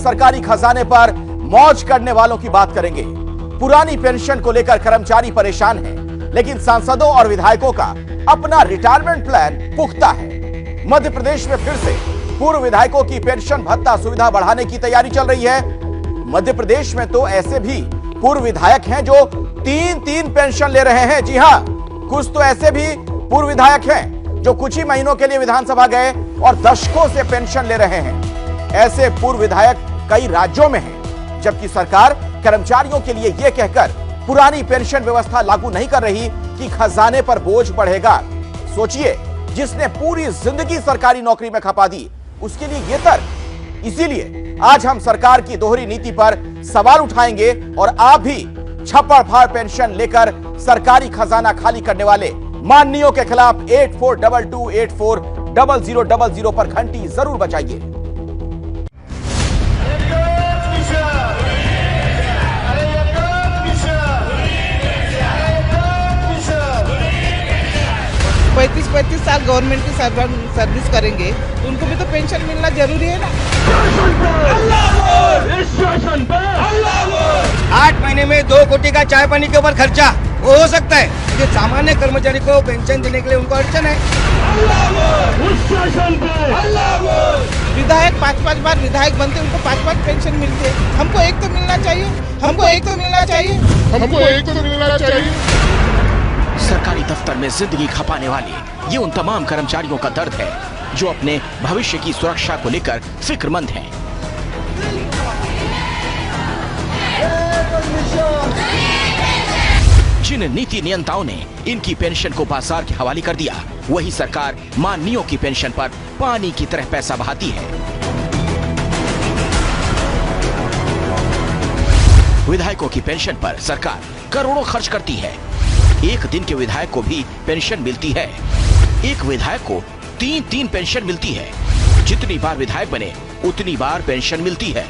सरकारी खजाने पर मौज करने वालों की बात करेंगे। पुरानी पेंशन को लेकर कर्मचारी परेशान हैं, लेकिन सांसदों और विधायकों का अपना रिटायरमेंट प्लान पुख्ता है। मध्य प्रदेश में फिर से पूर्व विधायकों की पेंशन भत्ता सुविधा बढ़ाने की तैयारी चल रही है। मध्य प्रदेश में तो ऐसे भी पूर्व विधायक हैं जो तीन पेंशन ले रहे हैं। जी हां, कुछ तो ऐसे भी पूर्व विधायक हैं जो कुछ ही महीनों के लिए विधानसभा गए और दशकों से पेंशन ले रहे हैं। ऐसे पूर्व विधायक कई राज्यों में हैं, जबकि सरकार कर्मचारियों के लिए यह कहकर पुरानी पेंशन व्यवस्था लागू नहीं कर रही कि खजाने पर बोझ बढ़ेगा। सोचिए, जिसने पूरी जिंदगी सरकारी नौकरी में खपा दी, उसके लिए यह तर्क। इसीलिए आज हम सरकार की दोहरी नीति पर सवाल उठाएंगे और आप भी छप्पड़ फाड़ पेंशन लेकर सरकारी खजाना खाली करने वाले माननीयों के खिलाफ 8422840000 पर घंटी जरूर बजाइए। 35 साल गवर्नमेंट की सर्विस करेंगे तो उनको भी तो पेंशन मिलना जरूरी है ना। 8 महीने में 2 कोटी का चाय पानी के ऊपर खर्चा वो हो सकता है, लेकिन सामान्य कर्मचारी को पेंशन देने के लिए उनको अड़चन है। विधायक 5 बार विधायक बनते, उनको 5 पेंशन मिलती है। हमको एक तो मिलना चाहिए, हमको एक तो मिलना चाहिए। सरकारी दफ्तर में जिंदगी खपाने वाले ये उन तमाम कर्मचारियों का दर्द है जो अपने भविष्य की सुरक्षा को लेकर फिक्रमंद हैं। जिन नीति नियंताओं ने इनकी पेंशन को बाजार के हवाले कर दिया, वही सरकार माननीयों की पेंशन पर पानी की तरह पैसा बहाती है। विधायकों की पेंशन पर सरकार करोड़ों खर्च करती है। एक दिन के विधायक को भी पेंशन मिलती है। एक विधायक को 3 पेंशन मिलती है। जितनी बार विधायक बने उतनी बार पेंशन मिलती है।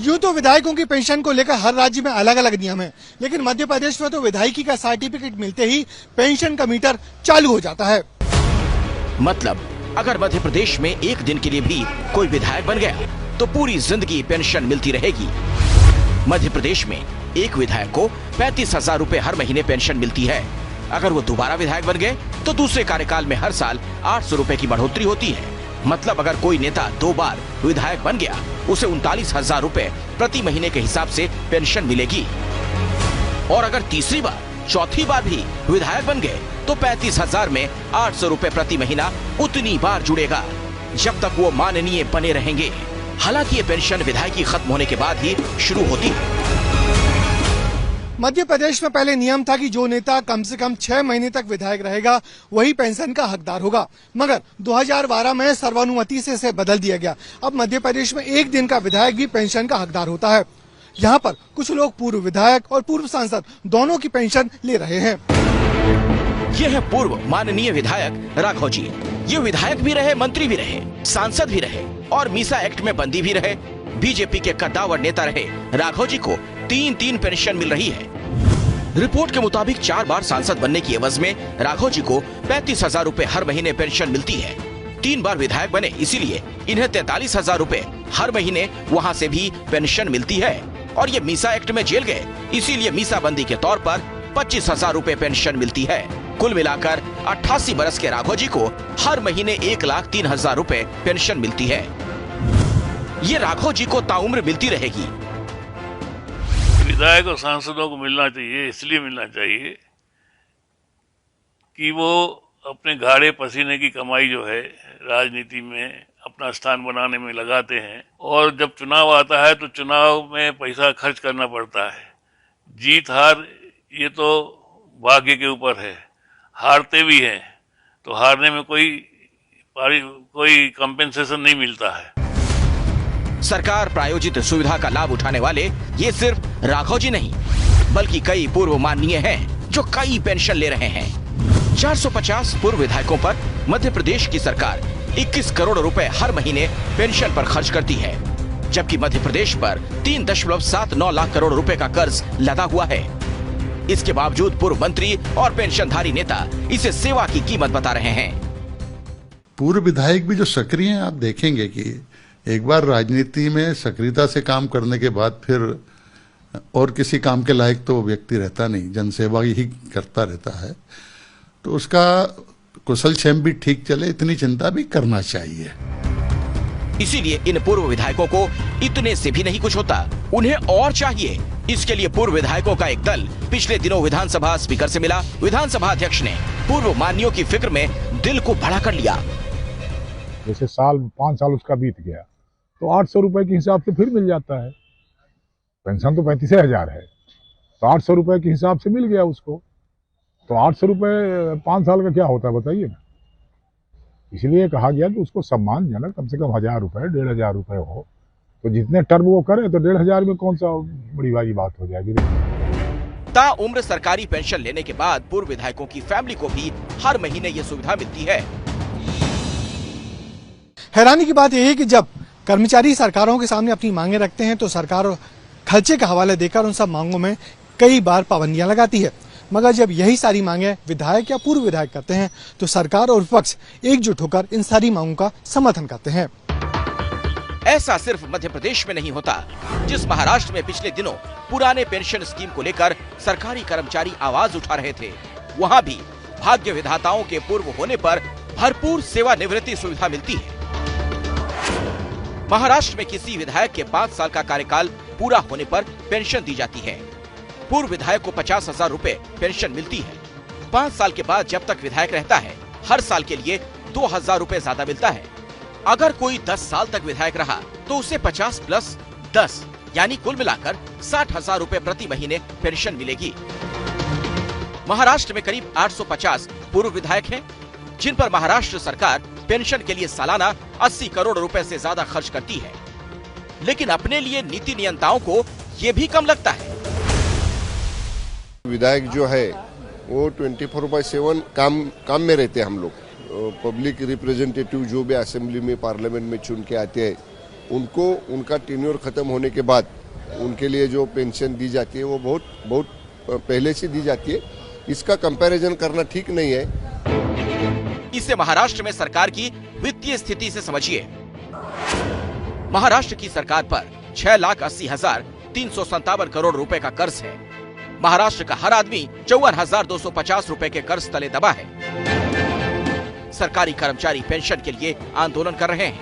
यूं तो विधायकों की पेंशन को लेकर हर राज्य में अलग अलग नियम है, लेकिन मध्य प्रदेश में तो विधायकी का सर्टिफिकेट मिलते ही पेंशन का मीटर चालू हो जाता है। मतलब अगर मध्य प्रदेश में एक दिन के लिए भी कोई विधायक बन गया तो पूरी जिंदगी पेंशन मिलती रहेगी। मध्य प्रदेश में एक विधायक को 35,000 रुपए हर महीने पेंशन मिलती है। अगर वो दोबारा विधायक बन गए तो दूसरे कार्यकाल में हर साल 800 रुपए की बढ़ोतरी होती है। मतलब अगर कोई नेता 2 बार विधायक बन गया, उसे 39,000 रुपए प्रति महीने के हिसाब से पेंशन मिलेगी। और अगर तीसरी बार, चौथी बार भी विधायक बन गए तो 35,000 में 800 रुपए प्रति महीना उतनी बार जुड़ेगा जब तक वो माननीय बने रहेंगे। हालांकि ये पेंशन विधायकी खत्म होने के बाद ही शुरू होती है। मध्य प्रदेश में पहले नियम था कि जो नेता कम से कम 6 महीने तक विधायक रहेगा वही पेंशन का हकदार होगा, मगर 2012 में सर्वानुमति से इसे बदल दिया गया। अब मध्य प्रदेश में एक दिन का विधायक भी पेंशन का हकदार होता है। यहाँ पर कुछ लोग पूर्व विधायक और पूर्व सांसद दोनों की पेंशन ले रहे हैं। ये है पूर्व माननीय विधायक राघव जी। ये विधायक भी रहे, मंत्री भी रहे, सांसद भी रहे और मीसा एक्ट में बंदी भी रहे। बीजेपी के कद्दावर नेता रहे राघव जी को 3 पेंशन मिल रही है। रिपोर्ट के मुताबिक 4 बार सांसद बनने की एवज में राघव जी को 35,000 रुपए हर महीने पेंशन मिलती है। 3 बार विधायक बने, इसीलिए इन्हें 43,000 रुपए हर महीने वहां से भी पेंशन मिलती है। और ये मीसा एक्ट में जेल गए, इसीलिए मीसा बंदी के तौर पर 25,000 रुपए पेंशन मिलती है। कुल मिलाकर 88 बरस के राघव जी को हर महीने 1,03,000 रुपए पेंशन मिलती है। ये राघव जी को ताउम्र मिलती रहेगी। विधायक और सांसदों को मिलना चाहिए, इसलिए मिलना चाहिए कि वो अपने गाढ़े पसीने की कमाई जो है राजनीति में अपना स्थान बनाने में लगाते हैं। और जब चुनाव आता है तो चुनाव में पैसा खर्च करना पड़ता है। जीत हार ये तो भाग्य के ऊपर है। हारते भी हैं तो हारने में कोई कंपेंसेशन नहीं मिलता है। सरकार प्रायोजित सुविधा का लाभ उठाने वाले ये सिर्फ राघव जी नहीं, बल्कि कई पूर्व माननीय हैं जो कई पेंशन ले रहे हैं। 450 पूर्व विधायकों पर मध्य प्रदेश की सरकार 21 करोड़ रुपए हर महीने पेंशन पर खर्च करती है, जबकि मध्य प्रदेश पर 3.79 लाख करोड़ रुपए का कर्ज लदा हुआ है। इसके बावजूद पूर्व मंत्री और पेंशनधारी नेता इसे सेवा की कीमत बता रहे हैं। पूर्व विधायक भी जो सक्रिय हैं, आप देखेंगे कि एक बार राजनीति में सक्रियता से काम करने के बाद फिर और किसी काम के लायक तो व्यक्ति रहता नहीं, जनसेवा ही करता रहता है। तो उसका कुशल क्षेम भी ठीक चले, इतनी चिंता भी करना चाहिए। इसीलिए इन पूर्व विधायकों को इतने से भी नहीं कुछ होता, उन्हें और चाहिए। इसके लिए पूर्व विधायकों का एक दल पिछले दिनों विधानसभा स्पीकर से मिला। विधानसभा अध्यक्ष ने पूर्व माननीयों की फिक्र में दिल को बड़ा कर लिया। जैसे 5 साल उसका बीत गया तो 800 रुपए के हिसाब से फिर मिल जाता है। पेंशन तो 35,000 है, तो 800 रुपए के हिसाब से मिल गया उसको। तो 800 रुपए 5 साल का क्या होता है बताइए ना। इसलिए कहा गया कि उसको सम्मानजनक कम से कम 1,000 रुपए 1,500 रुपए हो, तो जितने टर्म वो करे तो 1,500 में कौन सा बड़ी भारी बात हो जाएगी। ताउम्र सरकारी पेंशन लेने के बाद पूर्व विधायकों की फैमिली को भी हर महीने ये सुविधा मिलती है। हैरानी की बात यह है कि जब कर्मचारी सरकारों के सामने अपनी मांगे रखते हैं तो सरकार खर्चे का हवाला देकर उन सब मांगों में कई बार पाबंदियां लगाती है। मगर जब यही सारी मांगे विधायक या पूर्व विधायक करते हैं तो सरकार और विपक्ष एकजुट होकर इन सारी मांगों का समर्थन करते हैं। ऐसा सिर्फ मध्य प्रदेश में नहीं होता। जिस महाराष्ट्र में पिछले दिनों पुराने पेंशन स्कीम को लेकर सरकारी कर्मचारी आवाज उठा रहे थे, वहाँ भी भाग्य विधाताओं के पूर्व होने पर भरपूर सेवानिवृत्ति सुविधा मिलती है। महाराष्ट्र में किसी विधायक के 5 साल का कार्यकाल पूरा होने पर पेंशन दी जाती है। पूर्व विधायक को 50,000 रुपए पेंशन मिलती है। 5 साल के बाद जब तक विधायक रहता है, हर साल के लिए 2,000 रुपए ज्यादा मिलता है। अगर कोई 10 साल तक विधायक रहा तो उसे 50 प्लस 10 यानी कुल मिलाकर 60,000 रुपए प्रति महीने पेंशन मिलेगी। महाराष्ट्र में करीब 850 पूर्व विधायक हैं, जिन पर महाराष्ट्र सरकार पेंशन के लिए सालाना 80 करोड़ रुपए से ज्यादा खर्च करती है। लेकिन अपने लिए नीति नियंताओं को ये भी कम लगता है। विधायक जो है वो 24/7 काम में रहते हैं। हम लोग पब्लिक रिप्रेजेंटेटिव जो भी असेंबली में पार्लियामेंट में चुन के आते हैं, उनको उनका टेन्योर खत्म होने के बाद उनके लिए जो पेंशन दी जाती है वो बहुत पहले से दी जाती है। इसका कंपैरिजन करना ठीक नहीं है। इसे महाराष्ट्र में सरकार की वित्तीय स्थिति से समझिए। महाराष्ट्र की सरकार पर 6,80,357 करोड़ रुपए का कर्ज है। महाराष्ट्र का हर आदमी 54,250 रुपए के कर्ज तले दबा है। सरकारी कर्मचारी पेंशन के लिए आंदोलन कर रहे हैं,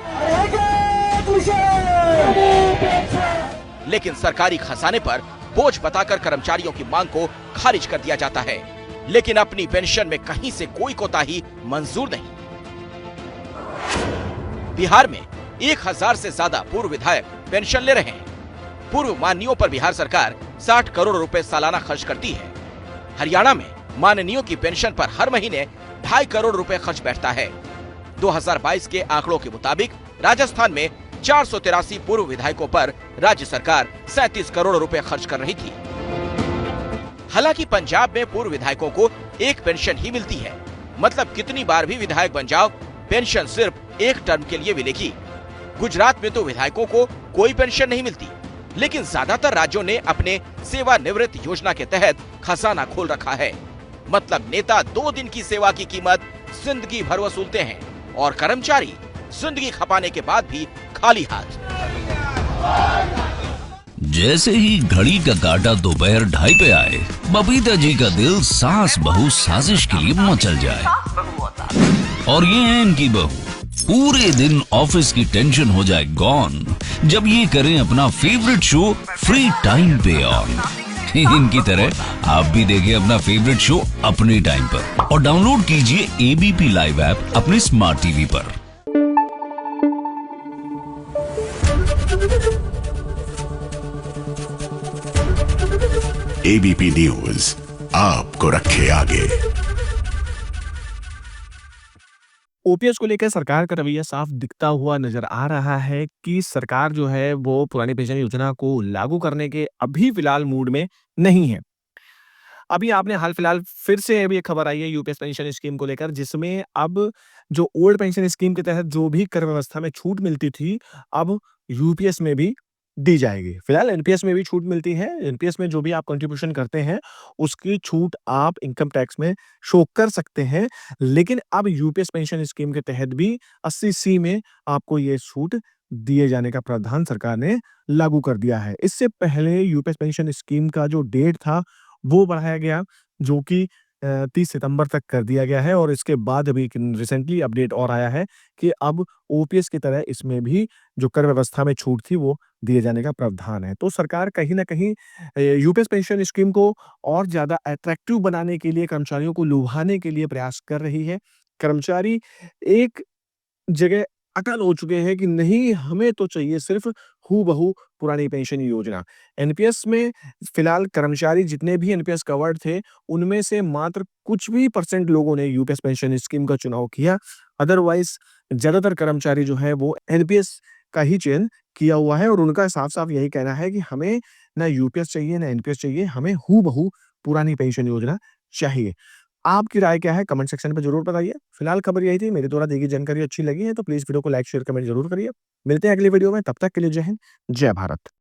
लेकिन सरकारी खजाने पर बोझ बताकर कर्मचारियों की मांग को खारिज कर दिया जाता है। लेकिन अपनी पेंशन में कहीं से कोई कोताही मंजूर नहीं। बिहार में 1,000 से ज्यादा पूर्व विधायक पेंशन ले रहे हैं। पूर्व माननीयों पर बिहार सरकार 60 करोड़ रुपए सालाना खर्च करती है। हरियाणा में माननीयों की पेंशन पर हर महीने 2.5 करोड़ रुपए खर्च बैठता है। 2022 के आंकड़ों के मुताबिक राजस्थान में 483 पूर्व विधायकों पर राज्य सरकार 37 करोड़ रुपए खर्च कर रही थी। हालांकि पंजाब में पूर्व विधायकों को एक पेंशन ही मिलती है। मतलब कितनी बार भी विधायक बन जाओ, पेंशन सिर्फ एक टर्म के लिए मिलेगी। गुजरात में तो विधायकों को कोई पेंशन नहीं मिलती, लेकिन ज्यादातर राज्यों ने अपने सेवानिवृत्त योजना के तहत खजाना खोल रखा है। मतलब नेता 2 दिन की सेवा की कीमत जिंदगी भर वसूलते हैं और कर्मचारी जिंदगी खपाने के बाद भी खाली हाथ। जैसे ही घड़ी का काटा दोपहर 2:30 पे आए, बबीता जी का दिल सास बहू साजिश के लिए मचल जाए। और ये है इनकी बहू, पूरे दिन ऑफिस की टेंशन हो जाए गॉन जब ये करें अपना फेवरेट शो फ्री टाइम पे ऑन। इनकी तरह आप भी देखिए अपना फेवरेट शो अपने टाइम पर और डाउनलोड कीजिए एबीपी लाइव ऐप अपने स्मार्ट टीवी पर। एबीपी न्यूज आपको रखे आगे। ओपीएस को लेकर सरकार का रवैया साफ दिखता हुआ नजर आ रहा है कि सरकार जो है वो पुरानी पेंशन योजना को लागू करने के अभी फिलहाल मूड में नहीं है। अभी आपने हाल फिलहाल फिर से अभी एक खबर आई है यूपीएस पेंशन स्कीम को लेकर, जिसमें अब जो ओल्ड पेंशन स्कीम के तहत जो भी कर व्यवस्था में छूट मिलती थी, अब यूपीएस में भी दी जाएगी। फिलहाल एनपीएस में भी छूट मिलती है। एनपीएस में जो भी आप कंट्रीब्यूशन करते हैं उसकी छूट आप इनकम टैक्स में शो कर सकते हैं, लेकिन अब यूपीएस पेंशन स्कीम के तहत भी 80C में आपको ये छूट दिए जाने का प्रावधान सरकार ने लागू कर दिया है। इससे पहले यूपीएस पेंशन स्कीम का जो डेट था, वो बढ़ाया गया, जो कि 30 सितंबर तक कर दिया गया है और इसके बाद अभी रिसेंटली अपडेट और आया है कि अब ओपीएस की तरह इसमें भी जो कर व्यवस्था में छूट थी, वो दिए जाने का प्रावधान है। तो सरकार कहीं न कहीं यूपीएस पेंशन स्कीम को और ज़्यादा अट्रैक्टिव बनाने के लिए, कर्मचारियों को लुभाने के लिए प्रयास कर रही है। कर्मचारी एक जगह अटल हो चुके हैं कि नहीं, हमें तो चाहिए सिर्फ हूबहू पुरानी पेंशन योजना। एनपीएस में फिलहाल कर्मचारी जितने भी एनपीएस कवर्ड थे, उनमें से मात्र कुछ भी परसेंट लोगों ने यूपीएस पेंशन स्कीम का चुनाव किया। अदरवाइज़ ज़्यादातर कर्मचारी जो हैं वो एनपीएस का ही चयन किया हुआ है और उनका साफ-साफ यही कहना है कि हमें ना यूपीएस चाहिए, ना एनपीएस चाहिए, हमें हूबहू पुरानी पेंशन योजना चाहिए। आपकी राय क्या है? कमेंट सेक्शन पे ज़रूर बताइए। फिलहाल खबर यही थी, मेरे द्वारा दी गई जानकारी अच्छी लगी है तो प्लीज़ वीडियो को लाइक, शेयर, कमेंट ज़रूर करिए। मिलते हैं अगली वीडियो में, तब तक के लिए जय हिंद, जय भारत।